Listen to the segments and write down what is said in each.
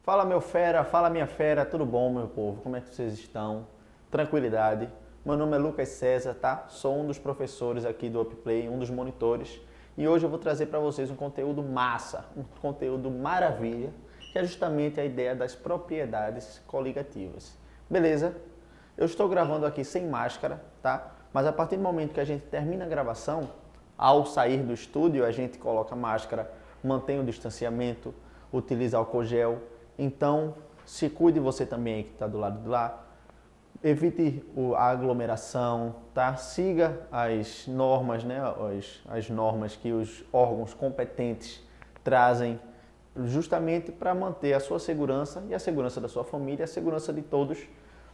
Fala meu fera, fala minha fera, tudo bom meu povo? Como é que vocês estão? Tranquilidade. Meu nome é Lucas César, tá? Sou um dos professores aqui do UpPlay, um dos monitores. E hoje eu vou trazer para vocês um conteúdo massa, um conteúdo maravilha, que é justamente a ideia das propriedades coligativas. Beleza? Eu estou gravando aqui sem máscara, tá? Mas a partir do momento que a gente termina a gravação, ao sair do estúdio, a gente coloca máscara, mantém o distanciamento, utiliza álcool gel. Então, se cuide você também aí que está do lado de lá. Evite a aglomeração, tá? Siga as normas, né? As normas que os órgãos competentes trazem justamente para manter a sua segurança e a segurança da sua família, a segurança de todos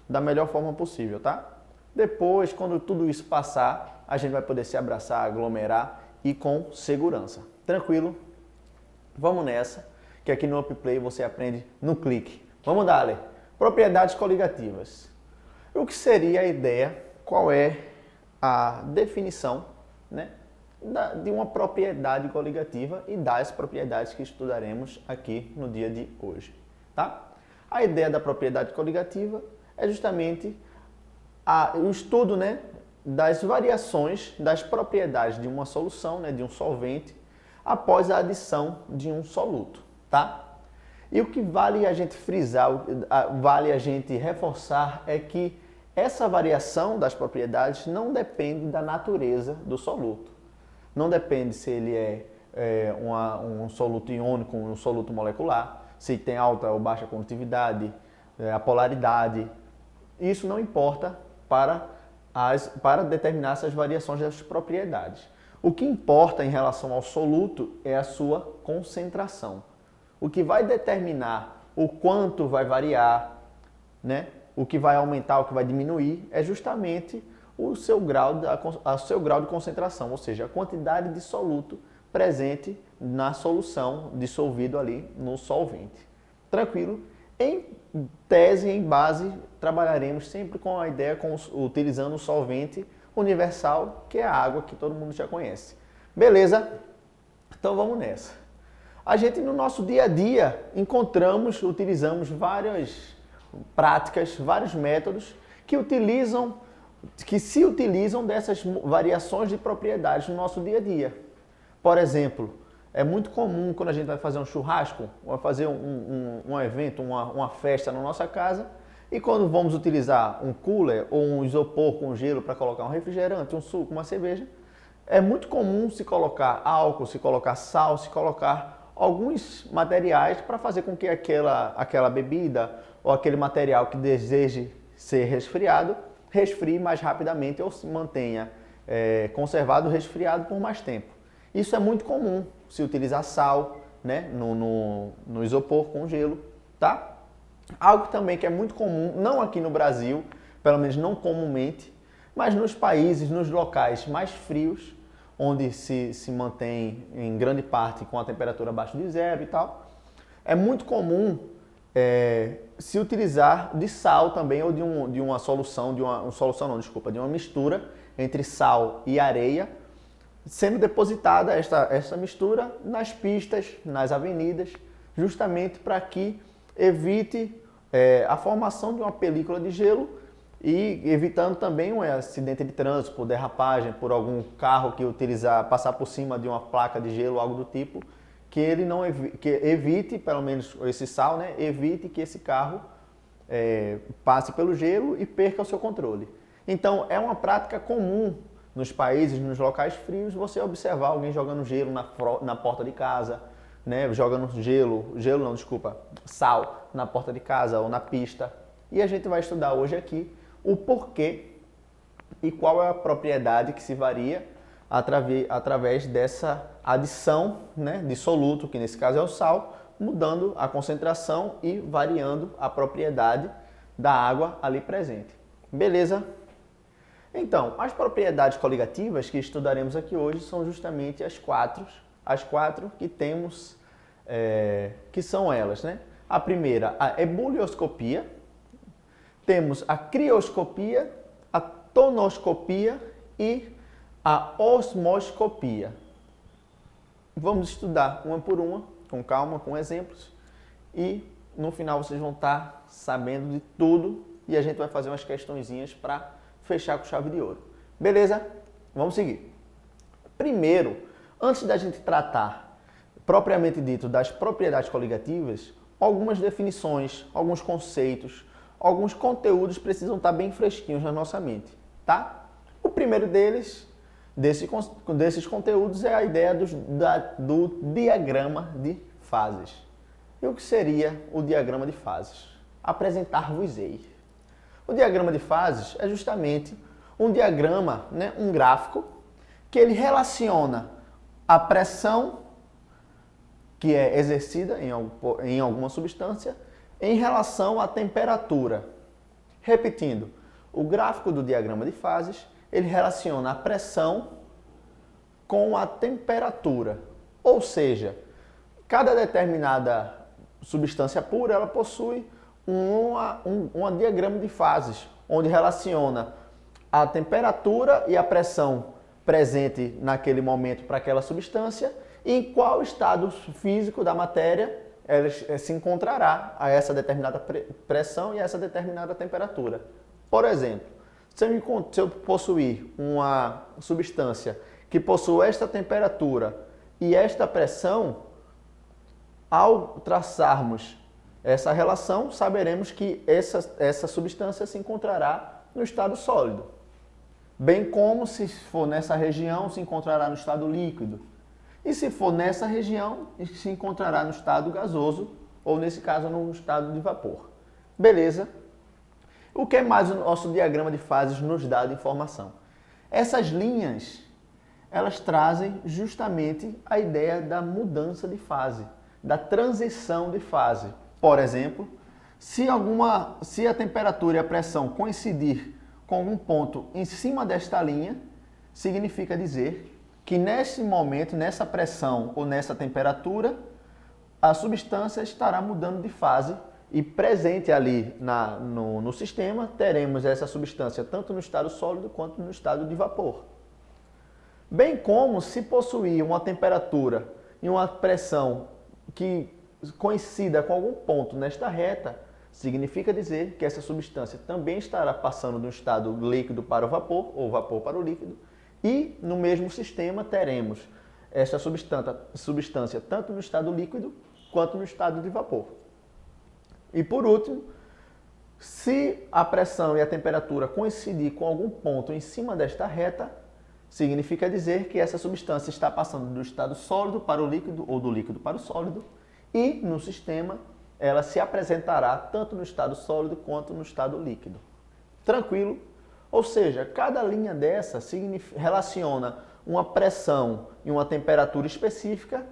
da melhor forma possível, tá? Depois, quando tudo isso passar, a gente vai poder se abraçar, aglomerar e com segurança. Tranquilo? Vamos nessa, que aqui no UpPlay você aprende no clique. Vamos dar, Ale. Propriedades coligativas. O que seria a ideia, qual é a definição, né, de uma propriedade coligativa e das propriedades que estudaremos aqui no dia de hoje, tá? A ideia da propriedade coligativa é justamente o estudo, né, das variações das propriedades de uma solução, né, de um solvente, após a adição de um soluto, tá? E o que vale a gente frisar, vale a gente reforçar é que essa variação das propriedades não depende da natureza do soluto. Não depende se ele é um soluto iônico, um soluto molecular, se tem alta ou baixa condutividade, a polaridade. Isso não importa para determinar essas variações das propriedades. O que importa em relação ao soluto é a sua concentração. O que vai determinar o quanto vai variar, né? O que vai aumentar, o que vai diminuir, é justamente o seu grau de concentração, ou seja, a quantidade de soluto presente na solução, dissolvido ali no solvente. Tranquilo? Em tese, em base, trabalharemos sempre com a ideia, utilizando o solvente universal, que é a água, que todo mundo já conhece. Beleza? Então vamos nessa. A gente no nosso dia a dia utilizamos várias práticas, vários métodos que se utilizam dessas variações de propriedades no nosso dia a dia. Por exemplo, é muito comum quando a gente vai fazer um churrasco, ou fazer um evento, uma festa na nossa casa, e quando vamos utilizar um cooler ou um isopor com gelo para colocar um refrigerante, um suco, uma cerveja, é muito comum se colocar álcool, se colocar sal, se colocar alguns materiais para fazer com que aquela bebida ou aquele material que deseje ser resfriado, resfrie mais rapidamente ou se mantenha conservado, resfriado por mais tempo. Isso é muito comum, se utilizar sal, né, no isopor com gelo, tá? Algo também que é muito comum, não aqui no Brasil, pelo menos não comumente, mas nos países, nos locais mais frios, onde se mantém em grande parte com a temperatura abaixo de zero e tal, é muito comum se utilizar de sal também ou de uma solução, de uma mistura entre sal e areia, sendo depositada essa mistura nas pistas, nas avenidas, justamente para que evite a formação de uma película de gelo e evitando também um acidente de trânsito, por derrapagem, por algum carro que passar por cima de uma placa de gelo, algo do tipo, que ele não que evite, pelo menos esse sal, né, evite que esse carro passe pelo gelo e perca o seu controle. Então, é uma prática comum nos países, nos locais frios, você observar alguém jogando gelo na porta de casa, né, jogando sal na porta de casa ou na pista. E a gente vai estudar hoje aqui o porquê e qual é a propriedade que se varia através dessa adição, né, de soluto, que nesse caso é o sal, mudando a concentração e variando a propriedade da água ali presente. Beleza? Então, as propriedades coligativas que estudaremos aqui hoje são justamente as quatro que temos, que são elas, né? A primeira, a ebulioscopia, temos a crioscopia, a tonoscopia e a osmoscopia. Vamos estudar uma por uma, com calma, com exemplos, e no final vocês vão estar sabendo de tudo e a gente vai fazer umas questõezinhas para fechar com chave de ouro. Beleza? Vamos seguir. Primeiro, antes da gente tratar propriamente dito das propriedades coligativas, algumas definições, alguns conceitos, alguns conteúdos precisam estar bem fresquinhos na nossa mente, tá? O primeiro desses conteúdos é a ideia do diagrama de fases. E o que seria o diagrama de fases? Apresentar-vos-ei. O diagrama de fases é justamente um diagrama, né, um gráfico, que ele relaciona a pressão que é exercida em alguma substância em relação à temperatura. Repetindo, o gráfico do diagrama de fases, ele relaciona a pressão com a temperatura. Ou seja, cada determinada substância pura, ela possui um diagrama de fases, onde relaciona a temperatura e a pressão presente naquele momento para aquela substância e em qual estado físico da matéria ela se encontrará a essa determinada pressão e a essa determinada temperatura. Por exemplo, se eu possuir uma substância que possui esta temperatura e esta pressão, ao traçarmos essa relação, saberemos que essa substância se encontrará no estado sólido. Bem como, se for nessa região, se encontrará no estado líquido. E se for nessa região, se encontrará no estado gasoso, ou nesse caso, no estado de vapor. Beleza? O que mais o nosso diagrama de fases nos dá de informação? Essas linhas, elas trazem justamente a ideia da mudança de fase, da transição de fase. Por exemplo, se a temperatura e a pressão coincidir com um ponto em cima desta linha, significa dizer que nesse momento, nessa pressão ou nessa temperatura, a substância estará mudando de fase e presente ali no sistema, teremos essa substância tanto no estado sólido quanto no estado de vapor. Bem como se possuir uma temperatura e uma pressão que coincida com algum ponto nesta reta, significa dizer que essa substância também estará passando do estado líquido para o vapor, ou vapor para o líquido, e no mesmo sistema teremos essa substância tanto no estado líquido quanto no estado de vapor. E por último, se a pressão e a temperatura coincidir com algum ponto em cima desta reta, significa dizer que essa substância está passando do estado sólido para o líquido ou do líquido para o sólido e no sistema ela se apresentará tanto no estado sólido quanto no estado líquido. Tranquilo? Ou seja, cada linha dessa relaciona uma pressão e uma temperatura específica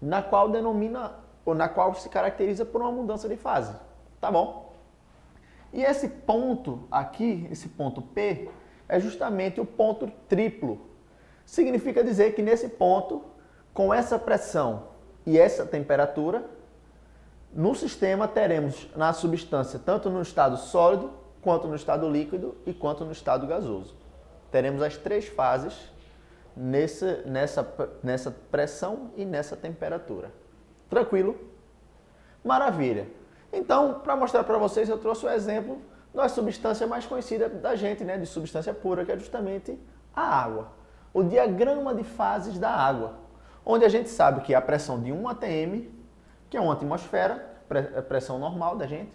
na qual se caracteriza por uma mudança de fase. Tá bom? E esse ponto aqui, esse ponto P, é justamente o ponto triplo. Significa dizer que nesse ponto, com essa pressão e essa temperatura, no sistema teremos na substância tanto no estado sólido, quanto no estado líquido e quanto no estado gasoso. Teremos as três fases nessa pressão e nessa temperatura. Tranquilo? Maravilha! Então, para mostrar para vocês, eu trouxe o exemplo da substância mais conhecida da gente, né, de substância pura, que é justamente a água. O diagrama de fases da água, onde a gente sabe que a pressão de 1 atm, que é uma atmosfera, a pressão normal da gente,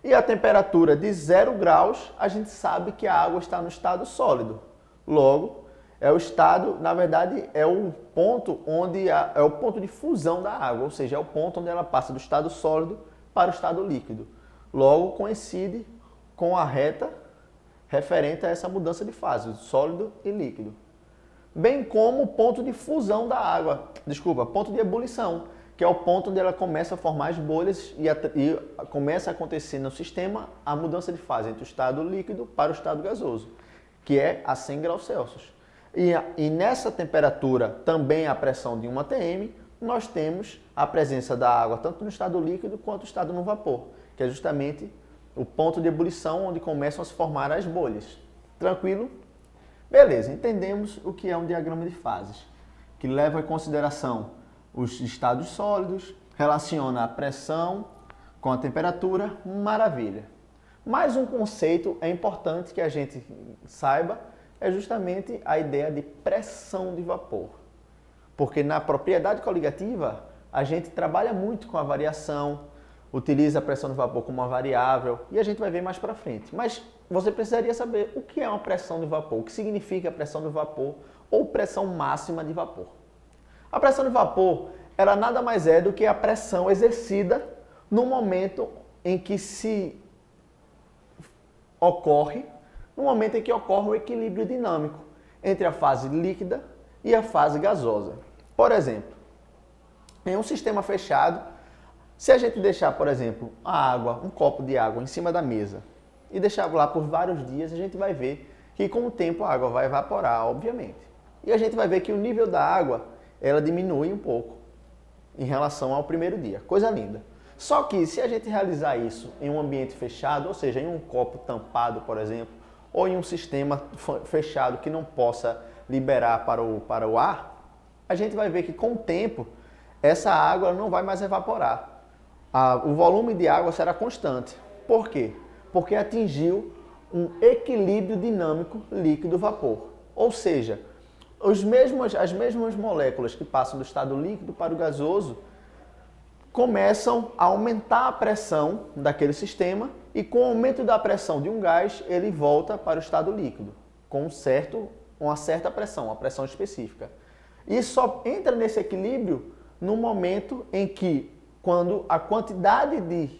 e a temperatura de 0 graus, a gente sabe que a água está no estado sólido. Logo, é o estado, na verdade, é o ponto é o ponto de fusão da água, ou seja, é o ponto onde ela passa do estado sólido para o estado líquido. Logo, coincide com a reta referente a essa mudança de fase, sólido e líquido. Bem como o ponto de fusão da água, ponto de ebulição, que é o ponto onde ela começa a formar as bolhas e começa a acontecer no sistema a mudança de fase entre o estado líquido para o estado gasoso, que é a 100 graus Celsius. E nessa temperatura, também a pressão de 1 atm, nós temos a presença da água tanto no estado líquido quanto no estado no vapor, que é justamente o ponto de ebulição onde começam a se formar as bolhas. Tranquilo? Beleza, entendemos o que é um diagrama de fases, que leva em consideração os estados sólidos, relaciona a pressão com a temperatura, maravilha. Mais um conceito é importante que a gente saiba, é justamente a ideia de pressão de vapor. Porque na propriedade coligativa, a gente trabalha muito com a variação, utiliza a pressão de vapor como uma variável, e a gente vai ver mais para frente. Mas você precisaria saber o que é uma pressão de vapor, o que significa pressão de vapor ou pressão máxima de vapor. A pressão de vapor, ela nada mais é do que a pressão exercida no momento em que ocorre o equilíbrio dinâmico entre a fase líquida e a fase gasosa. Por exemplo, em um sistema fechado, se a gente deixar, por exemplo, um copo de água em cima da mesa e deixar lá por vários dias, a gente vai ver que com o tempo a água vai evaporar, obviamente. E a gente vai ver que o nível da água, ela diminui um pouco em relação ao primeiro dia. Coisa linda. Só que se a gente realizar isso em um ambiente fechado, ou seja, em um copo tampado, por exemplo, ou em um sistema fechado que não possa liberar para o ar, a gente vai ver que com o tempo essa água não vai mais evaporar. O volume de água será constante. Por quê? Porque atingiu um equilíbrio dinâmico líquido-vapor. Ou seja, as mesmas moléculas que passam do estado líquido para o gasoso começam a aumentar a pressão daquele sistema e com o aumento da pressão de um gás, ele volta para o estado líquido, com uma certa pressão, uma pressão específica. E só entra nesse equilíbrio no momento em que, quando a quantidade de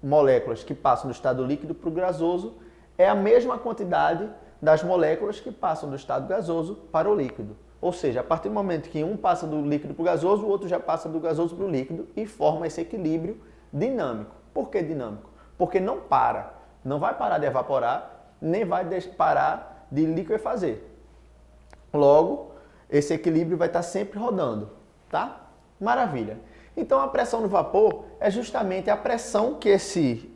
moléculas que passam do estado líquido para o gasoso é a mesma quantidade das moléculas que passam do estado gasoso para o líquido. Ou seja, a partir do momento que um passa do líquido para o gasoso, o outro já passa do gasoso para o líquido e forma esse equilíbrio dinâmico. Por que dinâmico? Porque não vai parar de evaporar, nem vai parar de liquefazer. Logo, esse equilíbrio vai estar sempre rodando, tá? Maravilha. Então a pressão do vapor é justamente a pressão que esse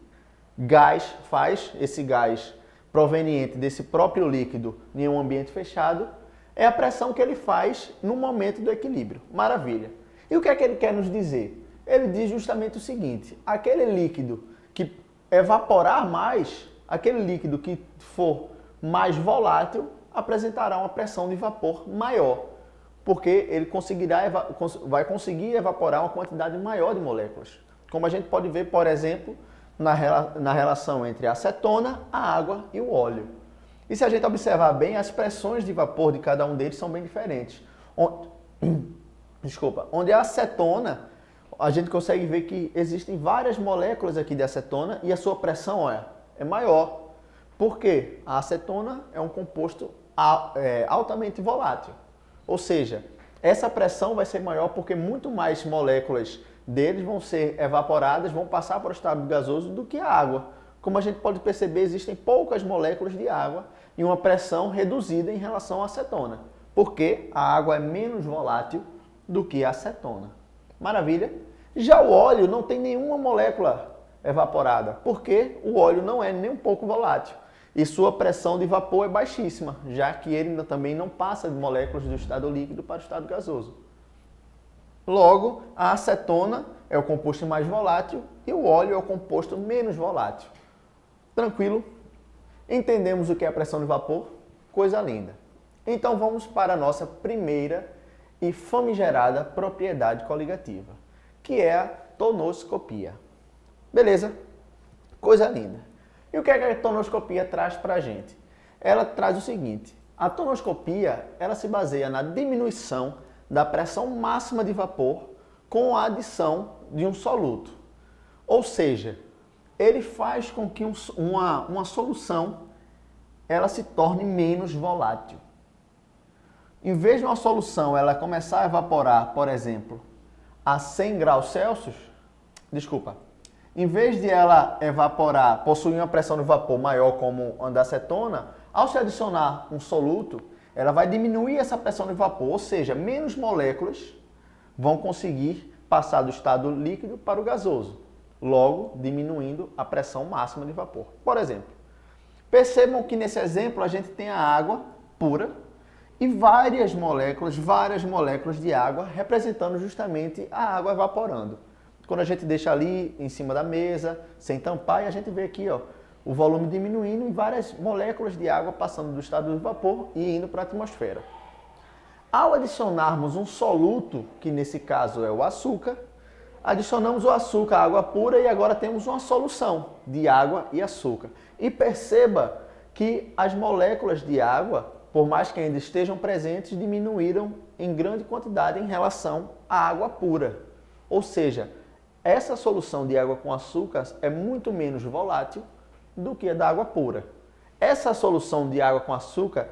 gás faz, esse gás proveniente desse próprio líquido em um ambiente fechado, é a pressão que ele faz no momento do equilíbrio. Maravilha. E o que é que ele quer nos dizer? Ele diz justamente o seguinte: aquele líquido que evaporar mais, aquele líquido que for mais volátil, apresentará uma pressão de vapor maior, porque ele vai conseguir evaporar uma quantidade maior de moléculas. Como a gente pode ver, por exemplo, na relação entre a acetona, a água e o óleo. E se a gente observar bem, as pressões de vapor de cada um deles são bem diferentes. Onde a acetona, a gente consegue ver que existem várias moléculas aqui de acetona e a sua pressão é maior. Por quê? A acetona é um composto altamente volátil. Ou seja, essa pressão vai ser maior porque muito mais moléculas deles vão ser evaporadas, vão passar para o estado gasoso do que a água. Como a gente pode perceber, existem poucas moléculas de água e uma pressão reduzida em relação à acetona, porque a água é menos volátil do que a acetona. Maravilha? Já o óleo não tem nenhuma molécula evaporada, porque o óleo não é nem um pouco volátil e sua pressão de vapor é baixíssima, já que ele também não passa de moléculas do estado líquido para o estado gasoso. Logo, a acetona é o composto mais volátil e o óleo é o composto menos volátil. Tranquilo? Entendemos o que é a pressão de vapor? Coisa linda. Então vamos para a nossa primeira e famigerada propriedade coligativa, que é a tonoscopia. Beleza? Coisa linda. E o que é que a tonoscopia traz para a gente? Ela traz o seguinte: a tonoscopia ela se baseia na diminuição da pressão máxima de vapor com a adição de um soluto. Ou seja, ele faz com que uma solução ela se torne menos volátil. Em vez de uma solução ela começar a evaporar, por exemplo, a 100 graus Celsius, em vez de ela evaporar, possuir uma pressão de vapor maior como a da acetona, ao se adicionar um soluto, ela vai diminuir essa pressão de vapor, ou seja, menos moléculas vão conseguir passar do estado líquido para o gasoso, logo diminuindo a pressão máxima de vapor. Por exemplo, percebam que nesse exemplo a gente tem a água pura e várias moléculas de água representando justamente a água evaporando. quando a gente deixa ali em cima da mesa, sem tampar, e a gente vê aqui, ó, o volume diminuindo e várias moléculas de água passando do estado de vapor e indo para a atmosfera. Ao adicionarmos um soluto, que nesse caso é o açúcar, adicionamos o açúcar à água pura e agora temos uma solução de água e açúcar. E perceba que as moléculas de água, por mais que ainda estejam presentes, diminuíram em grande quantidade em relação à água pura. Ou seja, essa solução de água com açúcar é muito menos volátil do que a da água pura. Essa solução de água com açúcar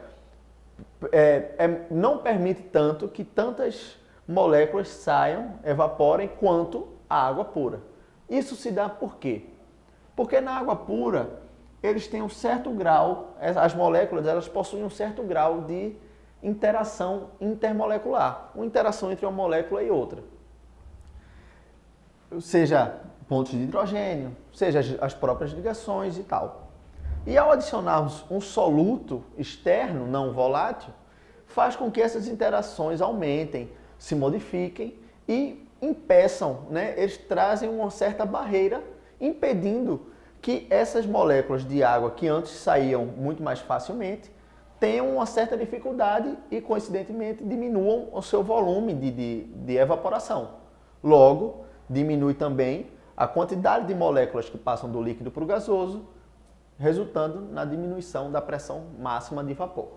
não permite tanto que tantas moléculas saiam, evaporem, quanto a água pura. Isso se dá por quê? Porque na água pura, eles têm um certo grau, as moléculas elas possuem um certo grau de interação intermolecular, uma interação entre uma molécula e outra. Seja pontos de hidrogênio, seja as próprias ligações e tal. E ao adicionarmos um soluto externo, não volátil, faz com que essas interações aumentem, se modifiquem e impeçam, né? Eles trazem uma certa barreira, impedindo que essas moléculas de água que antes saíam muito mais facilmente tenham uma certa dificuldade e, coincidentemente, diminuam o seu volume de evaporação. Logo, diminui também a quantidade de moléculas que passam do líquido para o gasoso, resultando na diminuição da pressão máxima de vapor.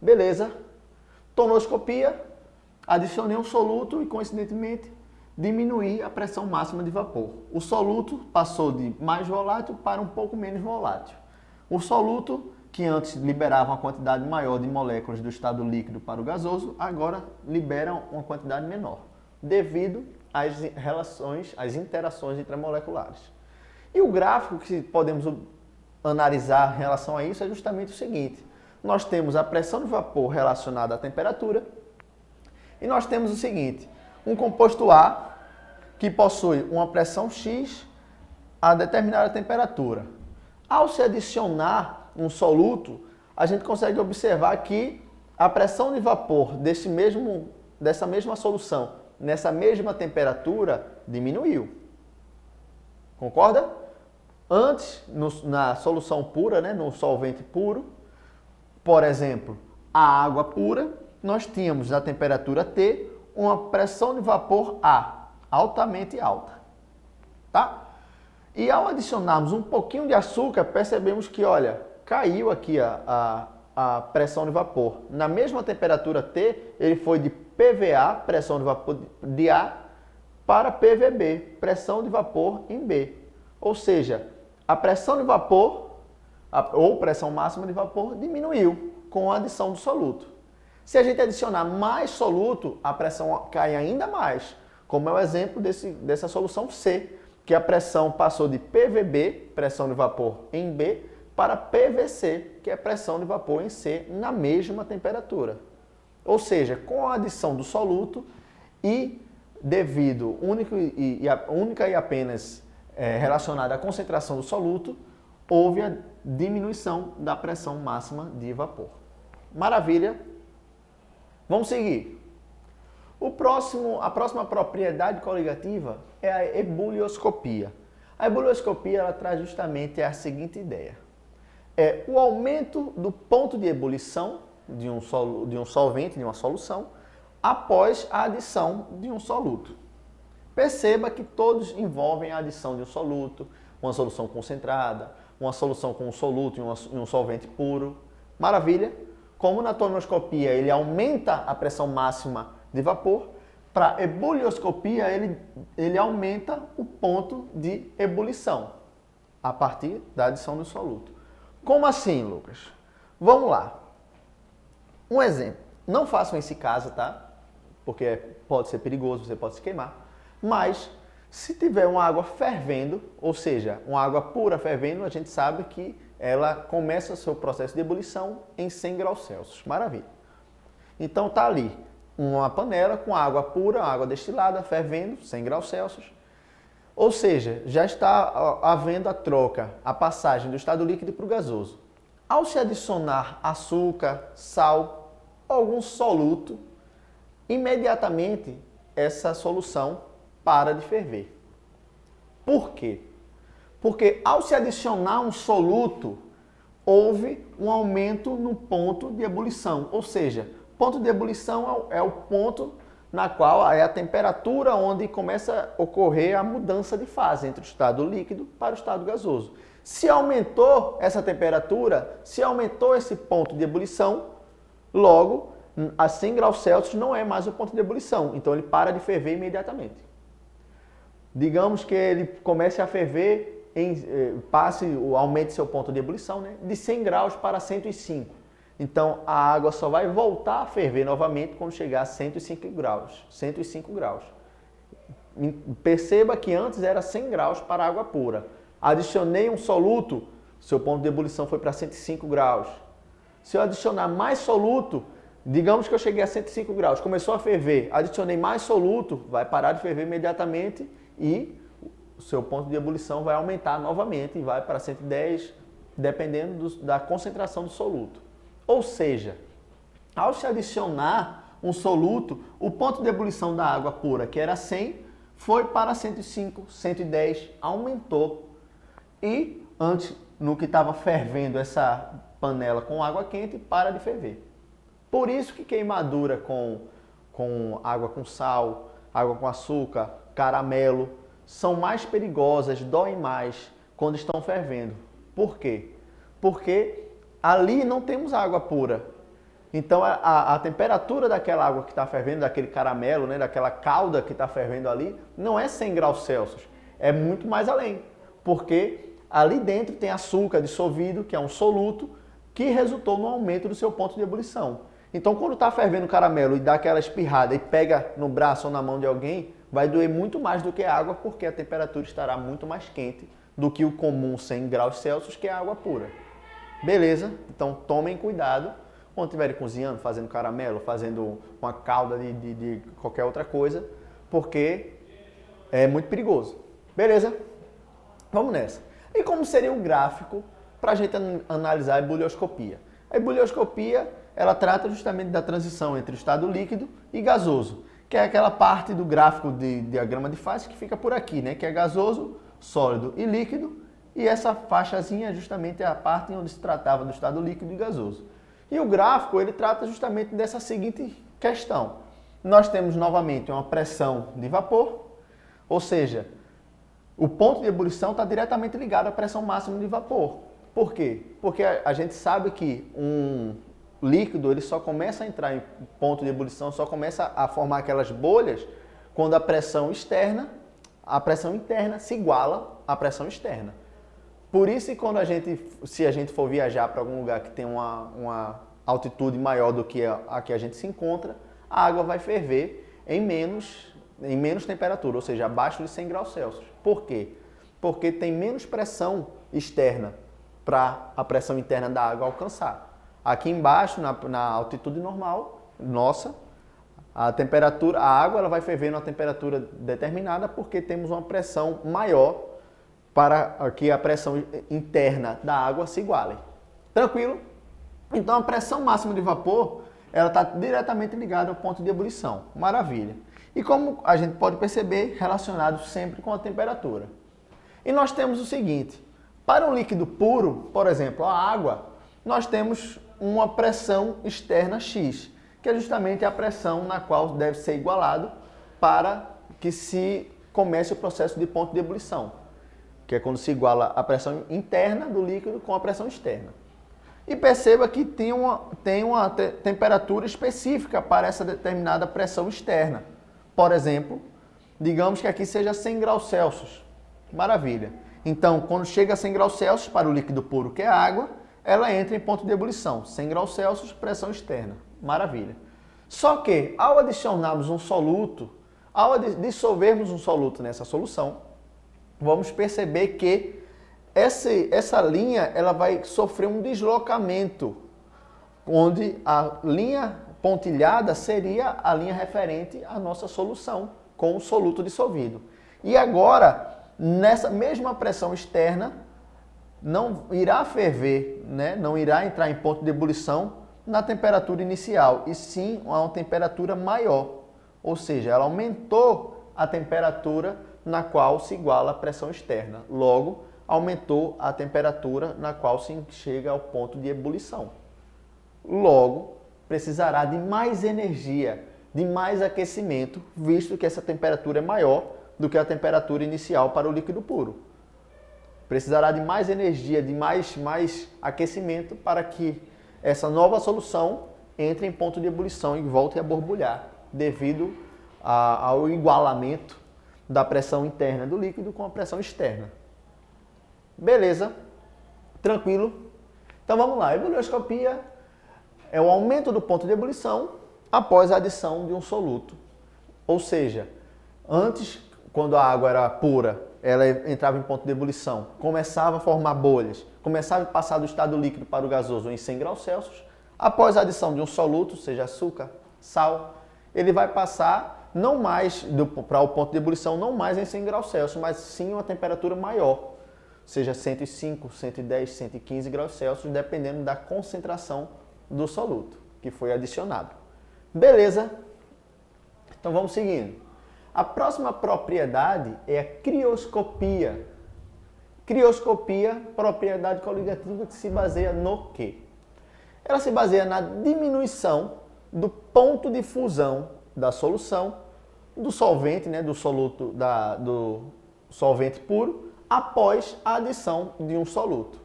Beleza? Tonoscopia, adicionei um soluto e, coincidentemente, diminuí a pressão máxima de vapor. O soluto passou de mais volátil para um pouco menos volátil. O soluto, que antes liberava uma quantidade maior de moléculas do estado líquido para o gasoso, agora libera uma quantidade menor, devido às relações, às interações intramoleculares. E o gráfico que podemos analisar em relação a isso é justamente o seguinte. Nós temos a pressão de vapor relacionada à temperatura e nós temos o seguinte, um composto A que possui uma pressão X a determinada temperatura. Ao se adicionar um soluto, a gente consegue observar que a pressão de vapor dessa mesma solução, nessa mesma temperatura, diminuiu. Concorda? Antes, na solução pura, né, no solvente puro, por exemplo, a água pura, nós tínhamos na temperatura T uma pressão de vapor A, altamente alta. Tá? E ao adicionarmos um pouquinho de açúcar, percebemos que, olha, caiu aqui a pressão de vapor. Na mesma temperatura T, ele foi de PVA, pressão de vapor de A, para PVB, pressão de vapor em B. Ou seja, a pressão de vapor, ou pressão máxima de vapor, diminuiu com a adição do soluto. Se a gente adicionar mais soluto, a pressão cai ainda mais, como é o exemplo dessa solução C, que a pressão passou de PVB, pressão de vapor em B, para PVC, que é pressão de vapor em C, na mesma temperatura. Ou seja, com a adição do soluto e devido única e apenas relacionada à concentração do soluto, houve a diminuição da pressão máxima de vapor. Maravilha! Vamos seguir. A próxima propriedade coligativa é a ebulioscopia. A ebulioscopia ela traz justamente a seguinte ideia. É o aumento do ponto de ebulição de um solvente, de uma solução, após a adição de um soluto. Perceba que todos envolvem a adição de um soluto, uma solução concentrada, uma solução com um soluto e um solvente puro. Maravilha! Como na tonoscopia ele aumenta a pressão máxima de vapor, para a ebulioscopia ele aumenta o ponto de ebulição a partir da adição do soluto. Como assim, Lucas? Vamos lá. Um exemplo. Não façam esse caso, tá? Porque pode ser perigoso, você pode se queimar. Mas se tiver uma água fervendo, ou seja, uma água pura fervendo, a gente sabe que ela começa o seu processo de ebulição em 100 graus Celsius. Maravilha. Então tá ali uma panela com água pura, água destilada, fervendo, 100 graus Celsius. Ou seja, já está havendo a troca, a passagem do estado líquido para o gasoso. Ao se adicionar açúcar, sal ou algum soluto, imediatamente essa solução para de ferver. Por quê? Porque ao se adicionar um soluto, houve um aumento no ponto de ebulição. Ou seja, ponto de ebulição é o ponto na qual é a temperatura onde começa a ocorrer a mudança de fase entre o estado líquido para o estado gasoso. Se aumentou essa temperatura, se aumentou esse ponto de ebulição, logo a 100 graus Celsius não é mais o ponto de ebulição, então ele para de ferver imediatamente. Digamos que ele comece a ferver, aumente seu ponto de ebulição, né, de 100 graus para 105. Então a água só vai voltar a ferver novamente quando chegar a 105 graus. 105 graus. Perceba que antes era 100 graus para água pura. Adicionei um soluto, seu ponto de ebulição foi para 105 graus. Se eu adicionar mais soluto, digamos que eu cheguei a 105 graus, começou a ferver, adicionei mais soluto, vai parar de ferver imediatamente e o seu ponto de ebulição vai aumentar novamente e vai para 110, dependendo da concentração do soluto. Ou seja, ao se adicionar um soluto, o ponto de ebulição da água pura, que era 100, foi para 105, 110, aumentou. E antes, no que estava fervendo essa panela com água quente, para de ferver. Por isso que queimadura com água com sal, água com açúcar, caramelo, são mais perigosas, doem mais quando estão fervendo. Por quê? Porque ali não temos água pura. Então a temperatura daquela água que está fervendo, daquele caramelo, né, daquela calda que está fervendo ali, não é 100 graus Celsius, é muito mais além. Porque ali dentro tem açúcar dissolvido, que é um soluto, que resultou no aumento do seu ponto de ebulição. Então quando está fervendo o caramelo e dá aquela espirrada e pega no braço ou na mão de alguém, vai doer muito mais do que a água, porque a temperatura estará muito mais quente do que o comum 100 graus Celsius, que é a água pura. Beleza? Então tomem cuidado quando estiverem cozinhando, fazendo caramelo, fazendo uma calda de qualquer outra coisa, porque é muito perigoso. Beleza? Vamos nessa. E como seria o gráfico para a gente analisar a ebulioscopia? A ebulioscopia, ela trata justamente da transição entre o estado líquido e gasoso, que é aquela parte do gráfico de diagrama de fase que fica por aqui, né? Que é gasoso, sólido e líquido, e essa faixazinha justamente é a parte onde se tratava do estado líquido e gasoso. E o gráfico, ele trata justamente dessa seguinte questão. Nós temos novamente uma pressão de vapor, ou seja, o ponto de ebulição está diretamente ligado à pressão máxima de vapor. Por quê? Porque a gente sabe que um líquido ele só começa a entrar em ponto de ebulição, só começa a formar aquelas bolhas quando a pressão interna se iguala à pressão externa. Por isso, quando se a gente for viajar para algum lugar que tem uma altitude maior do que a que a gente se encontra, a água vai ferver em menos temperatura, ou seja, abaixo de 100 graus Celsius. Por quê? Porque tem menos pressão externa para a pressão interna da água alcançar. Aqui embaixo, na altitude normal, nossa, a água ela vai ferver numa temperatura determinada porque temos uma pressão maior para que a pressão interna da água se iguale. Tranquilo? Então a pressão máxima de vapor ela está diretamente ligada ao ponto de ebulição. Maravilha. E como a gente pode perceber, relacionado sempre com a temperatura. E nós temos o seguinte, para um líquido puro, por exemplo, a água, nós temos uma pressão externa X, que é justamente a pressão na qual deve ser igualado para que se comece o processo de ponto de ebulição, que é quando se iguala a pressão interna do líquido com a pressão externa. E perceba que tem uma temperatura específica para essa determinada pressão externa. Por exemplo, digamos que aqui seja 100 graus Celsius. Maravilha. Então, quando chega a 100 graus Celsius para o líquido puro, que é a água, ela entra em ponto de ebulição. 100 graus Celsius, pressão externa. Maravilha. Só que, ao adicionarmos um soluto, ao dissolvermos um soluto nessa solução, vamos perceber que essa linha ela vai sofrer um deslocamento, onde a linha pontilhada seria a linha referente à nossa solução, com o soluto dissolvido. E agora, nessa mesma pressão externa, não irá ferver, né? Não irá entrar em ponto de ebulição na temperatura inicial, e sim a uma temperatura maior. Ou seja, ela aumentou a temperatura na qual se iguala a pressão externa. Logo, aumentou a temperatura na qual se chega ao ponto de ebulição. Logo, precisará de mais energia, de mais aquecimento, visto que essa temperatura é maior do que a temperatura inicial para o líquido puro. Precisará de mais energia, de mais aquecimento para que essa nova solução entre em ponto de ebulição e volte a borbulhar, devido ao igualamento da pressão interna do líquido com a pressão externa. Beleza? Tranquilo? Então vamos lá, a ebullioscopia é o aumento do ponto de ebulição após a adição de um soluto. Ou seja, antes, quando a água era pura, ela entrava em ponto de ebulição, começava a formar bolhas, começava a passar do estado líquido para o gasoso em 100 graus Celsius. Após a adição de um soluto, seja açúcar, sal, ele vai passar não mais para o ponto de ebulição, não mais em 100 graus Celsius, mas sim uma temperatura maior, seja 105, 110, 115 graus Celsius, dependendo da concentração do soluto que foi adicionado. Beleza? Então vamos seguindo. A próxima propriedade é a crioscopia. Crioscopia, propriedade coligativa que se baseia no quê? Ela se baseia na diminuição do ponto de fusão da solução, do solvente, do soluto, do solvente puro, após a adição de um soluto.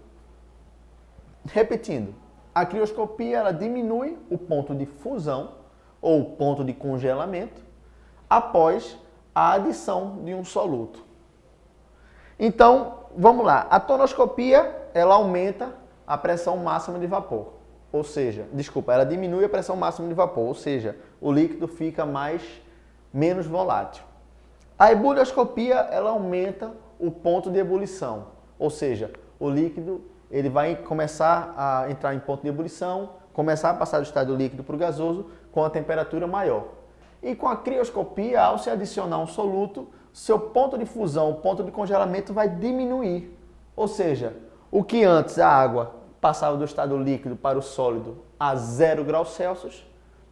Repetindo, a crioscopia ela diminui o ponto de fusão ou ponto de congelamento após a adição de um soluto. Então, vamos lá. A tonoscopia ela aumenta a pressão máxima de vapor. Ou seja, ela diminui a pressão máxima de vapor, ou seja, o líquido fica menos volátil. A ebullioscopia, ela aumenta o ponto de ebulição, ou seja, o líquido ele vai começar a entrar em ponto de ebulição, começar a passar do estado líquido para o gasoso com a temperatura maior. E com a crioscopia, ao se adicionar um soluto, seu ponto de fusão, o ponto de congelamento vai diminuir. Ou seja, o que antes a água passava do estado líquido para o sólido a 0 graus Celsius,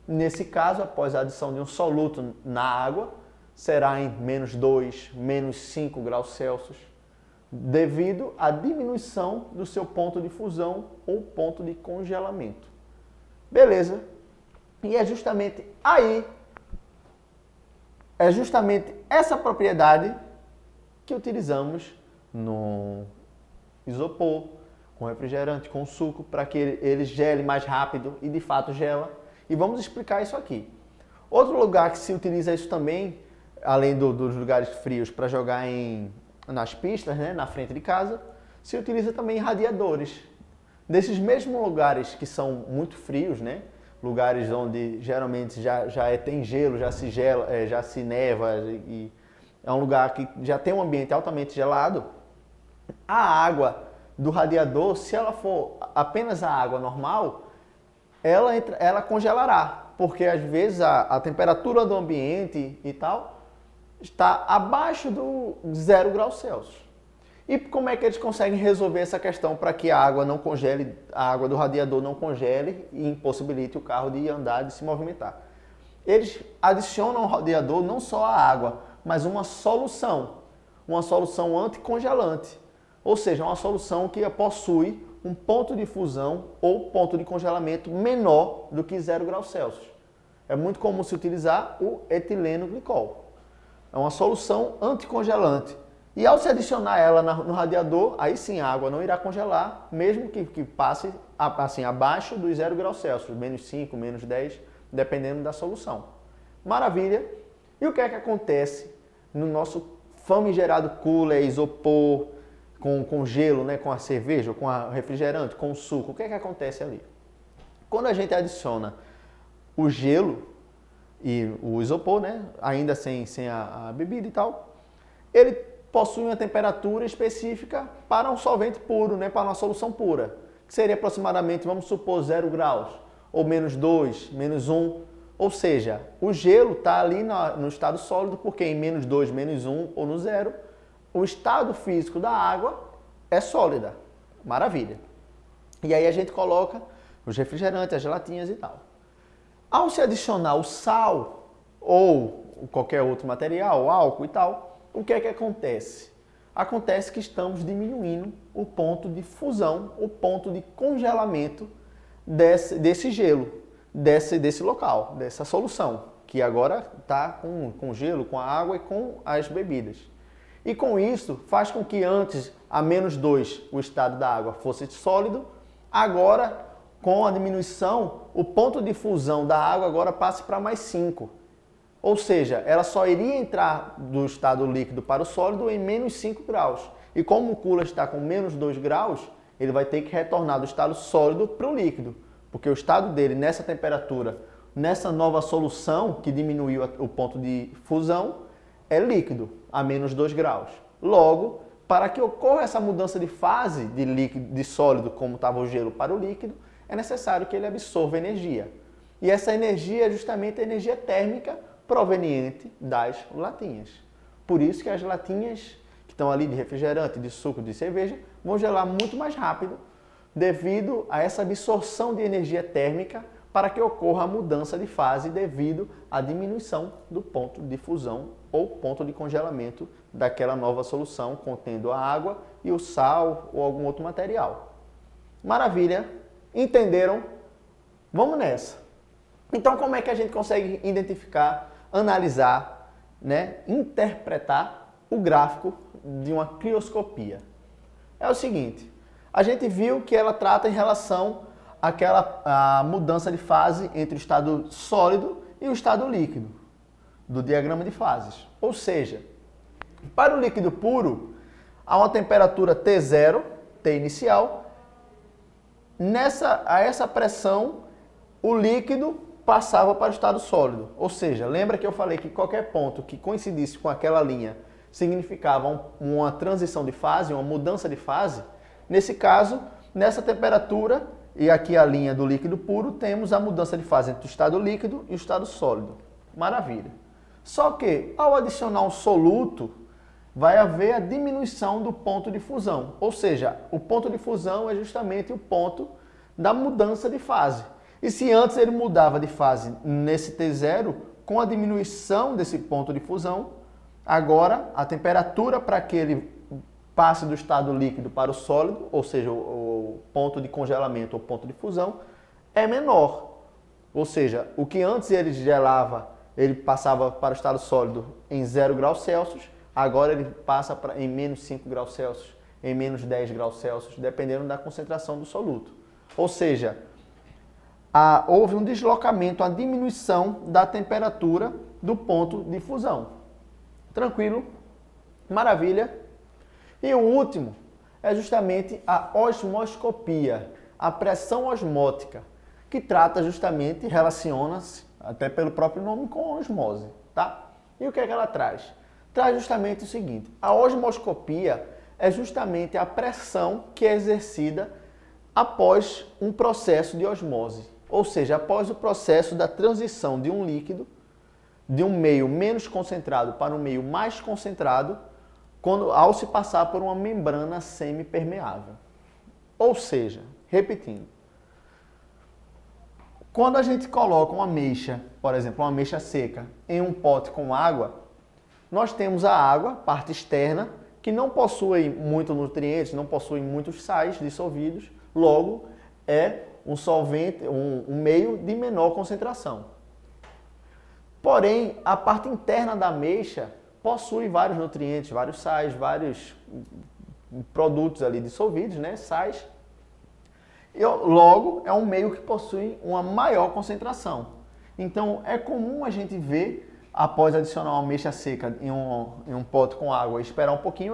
nesse caso, após a adição de um soluto na água, será em menos 2, menos 5 graus Celsius, devido à diminuição do seu ponto de fusão ou ponto de congelamento. Beleza? E é justamente essa propriedade que utilizamos no isopor, com refrigerante, com suco, para que ele gele mais rápido e de fato gela. E vamos explicar isso aqui. Outro lugar que se utiliza isso também, além dos lugares frios para jogar nas pistas, na frente de casa, se utiliza também radiadores. Desses mesmos lugares que são muito frios, lugares onde geralmente tem gelo, já se gela, já se neva, e é um lugar que já tem um ambiente altamente gelado, a água do radiador, se ela for apenas a água normal, ela congelará, porque às vezes a temperatura do ambiente e tal está abaixo do 0 graus Celsius. E como é que eles conseguem resolver essa questão para que a água não congele, a água do radiador não congele e impossibilite o carro de andar, de se movimentar? Eles adicionam ao radiador não só a água, mas uma solução anticongelante. Ou seja, uma solução que possui um ponto de fusão ou ponto de congelamento menor do que 0 graus Celsius. É muito comum se utilizar o etileno glicol. É uma solução anticongelante. E ao se adicionar ela no radiador, aí sim a água não irá congelar, mesmo que passe assim, abaixo dos 0 graus Celsius, menos 5, menos 10, dependendo da solução. Maravilha! E o que é que acontece no nosso famigerado cooler, isopor, com gelo, com a cerveja, com o refrigerante, com o suco? O que é que acontece ali? Quando a gente adiciona o gelo e o isopor, ainda sem a bebida e tal, ele possui uma temperatura específica para um solvente puro, para uma solução pura, que seria aproximadamente, vamos supor, 0 graus, ou menos 2, menos 1. Ou seja, o gelo está ali no estado sólido, porque em menos 2, menos 1 ou no 0, o estado físico da água é sólida. Maravilha. E aí a gente coloca os refrigerantes, as gelatinhas e tal. Ao se adicionar o sal ou qualquer outro material, o álcool e tal, o que é que acontece? Acontece que estamos diminuindo o ponto de fusão, o ponto de congelamento desse gelo, desse local, dessa solução, que agora está com gelo, com a água e com as bebidas. E com isso, faz com que antes, a -2, o estado da água fosse sólido, agora, com a diminuição, o ponto de fusão da água agora passe para +5. Ou seja, ela só iria entrar do estado líquido para o sólido em -5 graus. E como o cooler está com -2 graus, ele vai ter que retornar do estado sólido para o líquido. Porque o estado dele nessa temperatura, nessa nova solução que diminuiu o ponto de fusão, é líquido, a -2 graus. Logo, para que ocorra essa mudança de fase de líquido, de sólido, como estava o gelo, para o líquido, é necessário que ele absorva energia. E essa energia é justamente a energia térmica proveniente das latinhas. Por isso que as latinhas que estão ali de refrigerante, de suco, de cerveja, vão gelar muito mais rápido devido a essa absorção de energia térmica para que ocorra a mudança de fase devido à diminuição do ponto de fusão ou ponto de congelamento daquela nova solução contendo a água e o sal ou algum outro material. Maravilha? Entenderam? Vamos nessa. Então, como é que a gente consegue identificar, analisar, interpretar o gráfico de uma crioscopia? É o seguinte, a gente viu que ela trata em relação àquela mudança de fase entre o estado sólido e o estado líquido, do diagrama de fases. Ou seja, para o líquido puro, a uma temperatura T0, T inicial, a essa pressão, o líquido passava para o estado sólido. Ou seja, lembra que eu falei que qualquer ponto que coincidisse com aquela linha significava uma transição de fase, uma mudança de fase? Nesse caso, nessa temperatura, e aqui a linha do líquido puro, temos a mudança de fase entre o estado líquido e o estado sólido. Maravilha. Só que, ao adicionar um soluto, vai haver a diminuição do ponto de fusão. Ou seja, o ponto de fusão é justamente o ponto da mudança de fase. E se antes ele mudava de fase nesse T0, com a diminuição desse ponto de fusão, agora a temperatura para que ele passe do estado líquido para o sólido, ou seja, o ponto de congelamento ou ponto de fusão, é menor. Ou seja, o que antes ele gelava, ele passava para o estado sólido em 0 graus Celsius, agora ele passa em -5 graus Celsius, em -10 graus Celsius, dependendo da concentração do soluto. Ou seja, houve um deslocamento, a diminuição da temperatura do ponto de fusão. Tranquilo? Maravilha? E o último é justamente a osmoscopia, a pressão osmótica, que trata justamente, relaciona-se, até pelo próprio nome, com osmose, tá? E o que é que ela traz? Traz justamente o seguinte, a osmoscopia é justamente a pressão que é exercida após um processo de osmose, ou seja, após o processo da transição de um líquido, de um meio menos concentrado para um meio mais concentrado, ao se passar por uma membrana semipermeável. Ou seja, repetindo, quando a gente coloca uma ameixa, por exemplo, uma ameixa seca, em um pote com água, nós temos a água, parte externa, que não possui muitos nutrientes, não possui muitos sais dissolvidos, logo é um solvente, um meio de menor concentração. Porém, a parte interna da ameixa possui vários nutrientes, vários sais, vários produtos ali dissolvidos, sais. E logo, é um meio que possui uma maior concentração. Então, é comum a gente ver, após adicionar uma ameixa seca em um pote com água e esperar um pouquinho,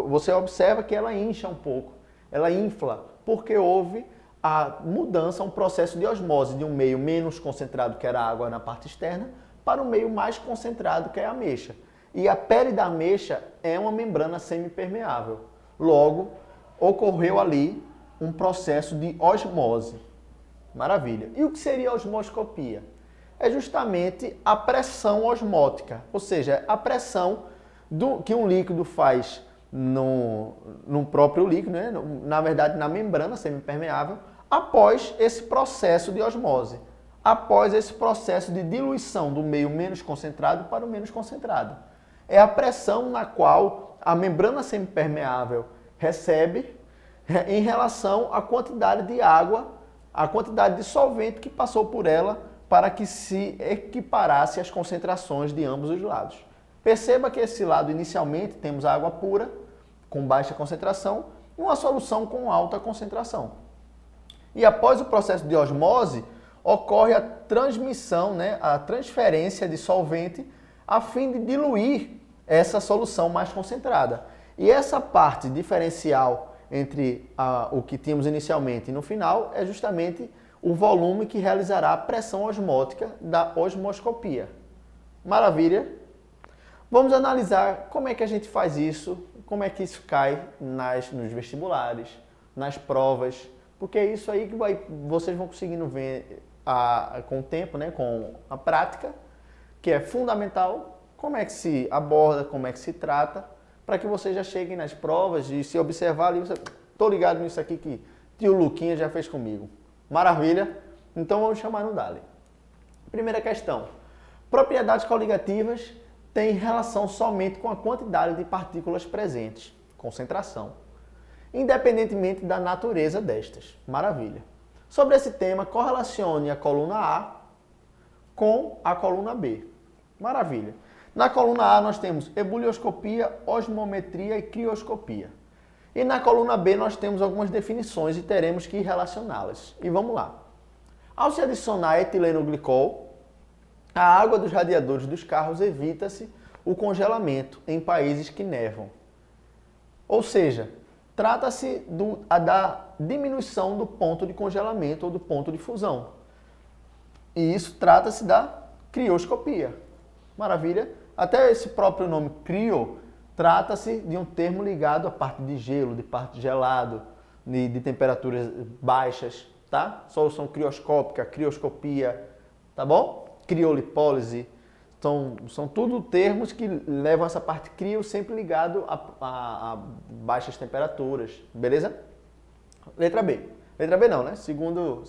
você observa que ela incha um pouco, ela infla, porque houve a mudança, um processo de osmose de um meio menos concentrado, que era a água na parte externa, para um meio mais concentrado, que é a ameixa. E a pele da ameixa é uma membrana semipermeável. Logo, ocorreu ali um processo de osmose. Maravilha. E o que seria a osmoscopia? É justamente a pressão osmótica, ou seja, a pressão que um líquido faz no próprio líquido, na verdade na membrana semipermeável, após esse processo de osmose, após esse processo de diluição do meio menos concentrado para o menos concentrado. é a pressão na qual a membrana semipermeável recebe em relação à quantidade de água, a quantidade de solvente que passou por ela para que se equiparasse as concentrações de ambos os lados. Perceba que esse lado inicialmente temos a água pura, com baixa concentração, e uma solução com alta concentração. E após o processo de osmose, ocorre a transmissão, a transferência de solvente a fim de diluir essa solução mais concentrada. E essa parte diferencial entre o que tínhamos inicialmente e no final é justamente o volume que realizará a pressão osmótica da osmoscopia. Maravilha? Vamos analisar como é que a gente faz isso, como é que isso cai nos vestibulares, nas provas, porque é isso aí que vocês vão conseguindo ver com o tempo, com a prática, que é fundamental, como é que se aborda, como é que se trata, para que vocês já cheguem nas provas e se observar ali, estou ligado nisso aqui que tio Luquinha já fez comigo. Maravilha? Então vamos chamar no Dali. Primeira questão. Propriedades coligativas têm relação somente com a quantidade de partículas presentes, concentração, independentemente da natureza destas. Maravilha. Sobre esse tema, correlacione a coluna A com a coluna B. Maravilha. Na coluna A nós temos ebulioscopia, osmometria e crioscopia. E na coluna B nós temos algumas definições e teremos que relacioná-las. E vamos lá. Ao se adicionar etileno glicol, a água dos radiadores dos carros evita-se o congelamento em países que nevam. Ou seja, trata-se da diminuição do ponto de congelamento ou do ponto de fusão. E isso trata-se da crioscopia. Maravilha? Até esse próprio nome crio trata-se de um termo ligado à parte de gelo, de parte de gelado, de temperaturas baixas, tá? Solução crioscópica, crioscopia, tá bom? Criolipólise. São tudo termos que levam essa parte crio sempre ligado a baixas temperaturas, beleza? Letra B. Letra B não, né? Segunda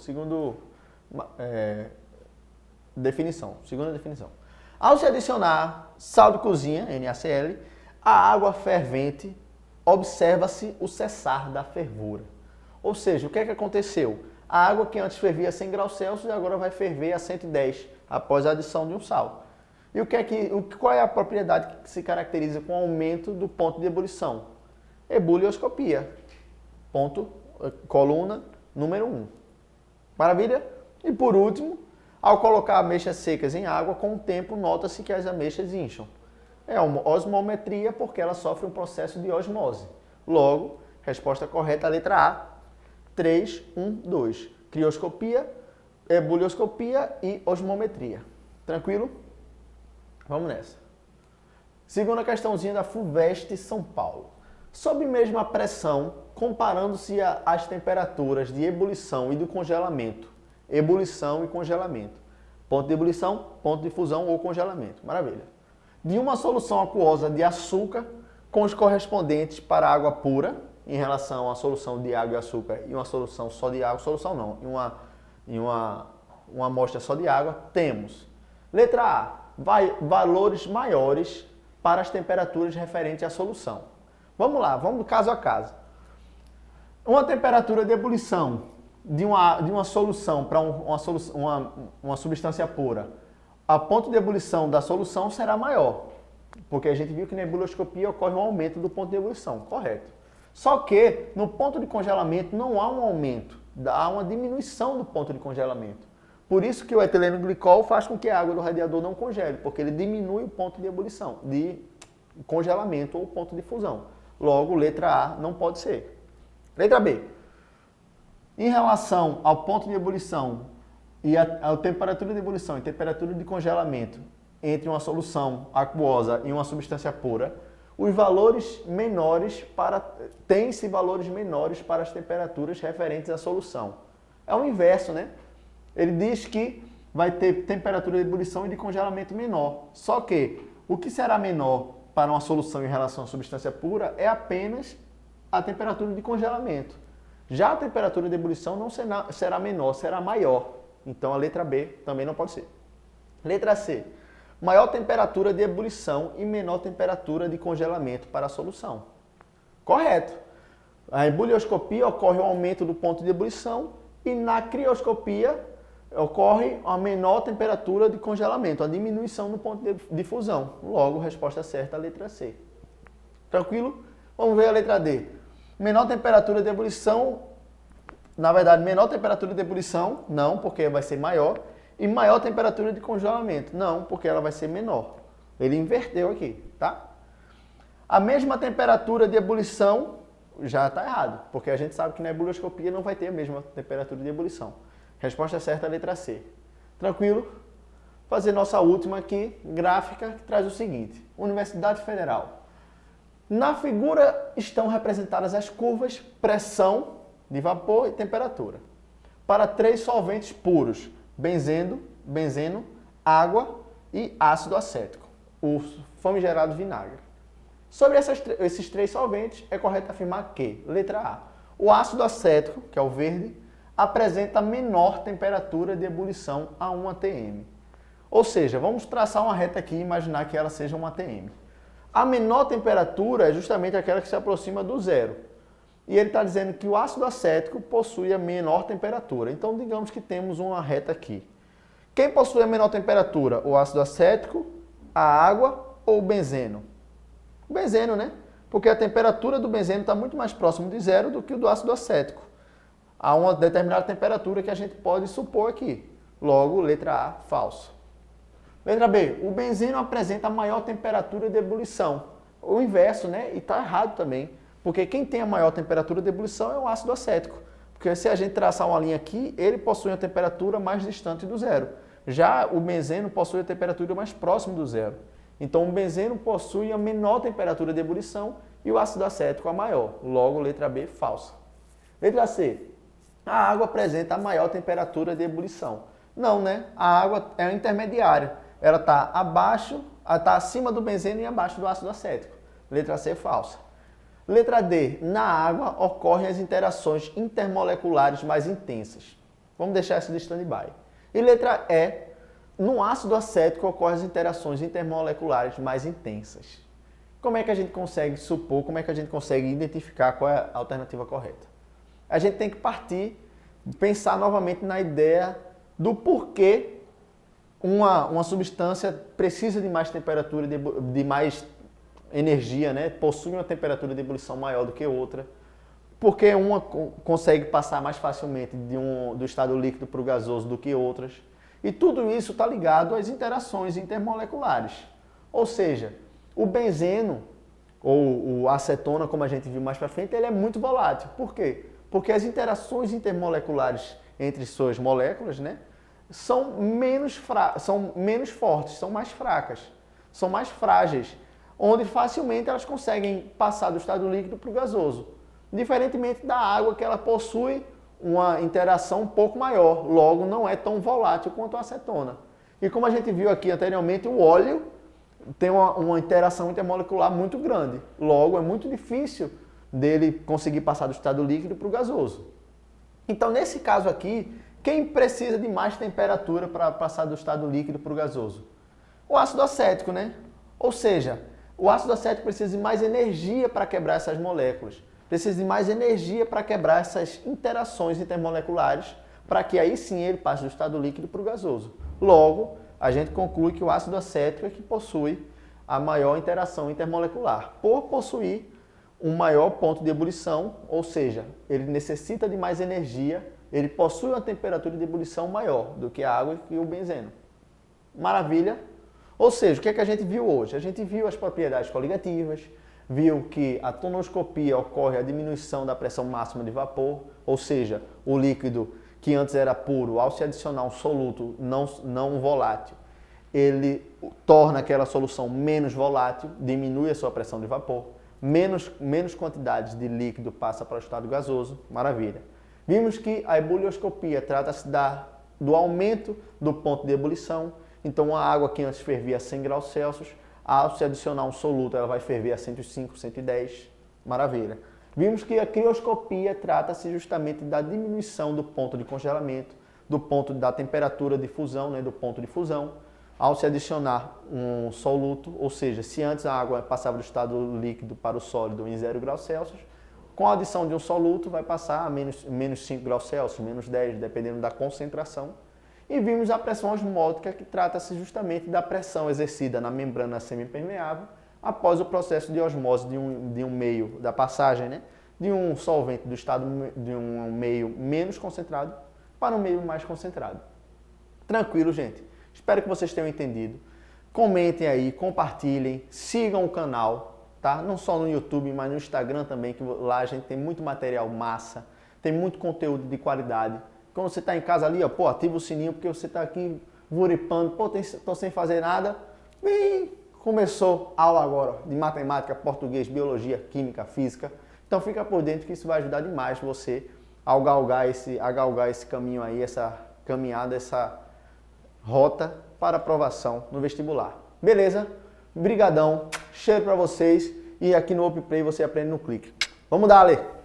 definição. Ao se adicionar sal de cozinha, NaCl, a água fervente, observa-se o cessar da fervura. Ou seja, o que é que aconteceu? A água que antes fervia a 100 graus Celsius agora vai ferver a 110 após a adição de um sal. E qual é a propriedade que se caracteriza com o aumento do ponto de ebulição? Ebulioscopia. Coluna número 1. Maravilha? E por último, ao colocar ameixas secas em água, com o tempo nota-se que as ameixas incham. É uma osmometria porque ela sofre um processo de osmose. Logo, resposta correta, a letra A, 3, 1, 2. Crioscopia, ebulioscopia e osmometria. Tranquilo? Vamos nessa. Segunda questãozinha da FUVEST São Paulo. Sob mesma pressão, comparando-se às temperaturas de ebulição e do congelamento. Ebulição e congelamento. Ponto de ebulição, ponto de fusão ou congelamento. Maravilha. De uma solução aquosa de açúcar com os correspondentes para água pura, em relação à solução de água e açúcar e uma solução só de água, solução não, em uma amostra só de água, temos. Letra A, valores maiores para as temperaturas referentes à solução. Vamos lá, vamos caso a caso. Uma temperatura de ebulição de uma solução para uma substância pura, a ponto de ebulição da solução será maior, porque a gente viu que na ebulioscopia ocorre um aumento do ponto de ebulição, correto. Só que no ponto de congelamento não há um aumento, há uma diminuição do ponto de congelamento. Por isso que o etileno glicol faz com que a água do radiador não congele, porque ele diminui o ponto de ebulição, de congelamento ou ponto de fusão. Logo, letra A não pode ser. Letra B. Em relação ao ponto de ebulição e a temperatura de ebulição e temperatura de congelamento entre uma solução aquosa e uma substância pura, os valores menores tem-se valores menores para as temperaturas referentes à solução. É o inverso, né? Ele diz que vai ter temperatura de ebulição e de congelamento menor. Só que o que será menor para uma solução em relação à substância pura é apenas a temperatura de congelamento. Já a temperatura de ebulição não será menor, será maior. Então a letra B também não pode ser. Letra C. maior temperatura de ebulição e menor temperatura de congelamento para a solução. Correto. A ebulioscopia ocorre o aumento do ponto de ebulição e na crioscopia ocorre a menor temperatura de congelamento, a diminuição no ponto de fusão. Logo, resposta certa, a letra C. Tranquilo? Vamos ver a letra D. Menor temperatura de ebulição, na verdade, menor temperatura de ebulição, não, porque vai ser maior. E maior temperatura de congelamento, não, porque ela vai ser menor. Ele inverteu aqui, tá? A mesma temperatura de ebulição já está errado, porque a gente sabe que na ebulioscopia não vai ter a mesma temperatura de ebulição. Resposta certa, a letra C. Tranquilo? Fazer nossa última aqui, gráfica, que traz o seguinte. Universidade Federal. Na figura estão representadas as curvas pressão de vapor e temperatura para 3 solventes puros, benzeno, água e ácido acético, o famigerado vinagre. Sobre esses 3 solventes, é correto afirmar que, letra A, o ácido acético, que é o verde, apresenta menor temperatura de ebulição a 1 atm. Ou seja, vamos traçar uma reta aqui e imaginar que ela seja 1 atm. A menor temperatura é justamente aquela que se aproxima do zero. E ele está dizendo que o ácido acético possui a menor temperatura. Então, digamos que temos uma reta aqui. Quem possui a menor temperatura? O ácido acético, a água ou o benzeno? O benzeno, né? Porque a temperatura do benzeno está muito mais próximo de zero do que o do ácido acético. Há uma determinada temperatura que a gente pode supor aqui. Logo, letra A, falso. Letra B, o benzeno apresenta a maior temperatura de ebulição. O inverso, né? E está errado também. Porque quem tem a maior temperatura de ebulição é o ácido acético. Porque se a gente traçar uma linha aqui, ele possui uma temperatura mais distante do zero. Já o benzeno possui a temperatura mais próxima do zero. Então o benzeno possui a menor temperatura de ebulição e o ácido acético a maior. Logo, letra B, falsa. Letra C, a água apresenta a maior temperatura de ebulição. Não, né? A água é a intermediária. Ela está acima do benzeno e abaixo do ácido acético. Letra C, falsa. Letra D. Na água ocorrem as interações intermoleculares mais intensas. Vamos deixar isso de stand-by. E letra E. No ácido acético ocorrem as interações intermoleculares mais intensas. Como é que a gente consegue supor, como é que a gente consegue identificar qual é a alternativa correta? A gente tem que pensar novamente na ideia do porquê uma substância precisa de mais temperatura, de mais energia, né? Possui uma temperatura de ebulição maior do que outra, porque uma consegue passar mais facilmente do estado líquido para o gasoso do que outras. E tudo isso está ligado às interações intermoleculares. Ou seja, o benzeno, ou o acetona, como a gente viu mais para frente, ele é muito volátil. Por quê? Porque as interações intermoleculares entre suas moléculas, né, são menos fortes, são mais fracas, são mais frágeis, onde facilmente elas conseguem passar do estado líquido para o gasoso. Diferentemente da água, que ela possui uma interação um pouco maior, logo não é tão volátil quanto a acetona. E como a gente viu aqui anteriormente, o óleo tem uma interação intermolecular muito grande, logo é muito difícil dele conseguir passar do estado líquido para o gasoso. Então, nesse caso aqui, quem precisa de mais temperatura para passar do estado líquido para o gasoso? O ácido acético, né? Ou seja, o ácido acético precisa de mais energia para quebrar essas moléculas. Precisa de mais energia para quebrar essas interações intermoleculares, para que aí sim ele passe do estado líquido para o gasoso. Logo, a gente conclui que o ácido acético é que possui a maior interação intermolecular, por possuir um maior ponto de ebulição, ou seja, ele necessita de mais energia, ele possui uma temperatura de ebulição maior do que a água e o benzeno. Maravilha? Ou seja, o que é que a gente viu hoje? A gente viu as propriedades coligativas, viu que a tonoscopia ocorre a diminuição da pressão máxima de vapor, ou seja, o líquido que antes era puro, ao se adicionar um soluto não volátil, ele torna aquela solução menos volátil, diminui a sua pressão de vapor, menos quantidade de líquido passa para o estado gasoso, maravilha. Vimos que a ebulioscopia trata-se do aumento do ponto de ebulição, então a água que antes fervia a 100 graus Celsius, ao se adicionar um soluto, ela vai ferver a 105, 110, maravilha. Vimos que a crioscopia trata-se justamente da diminuição do ponto de congelamento, do ponto da temperatura de fusão, né, do ponto de fusão. ao se adicionar um soluto, ou seja, se antes a água passava do estado líquido para o sólido em 0 graus Celsius, com a adição de um soluto vai passar a menos 5 graus Celsius, menos 10, dependendo da concentração. E vimos a pressão osmótica, que trata-se justamente da pressão exercida na membrana semipermeável após o processo de osmose de um meio, da passagem, né, de um solvente do estado de um meio menos concentrado para um meio mais concentrado. Tranquilo, gente? Espero que vocês tenham entendido. Comentem aí, compartilhem, sigam o canal, tá? Não só no YouTube, mas no Instagram também, que lá a gente tem muito material massa, tem muito conteúdo de qualidade. Quando você está em casa ali, ó, pô, ativa o sininho porque você está aqui vuripando, pô, tô sem fazer nada. E começou a aula agora de matemática, português, biologia, química, física. Então fica por dentro que isso vai ajudar demais você a galgar esse caminho aí, essa caminhada, essa rota para aprovação no vestibular. Beleza? Brigadão, cheiro para vocês e aqui no OpPlay você aprende no clique. Vamos dar, Ale!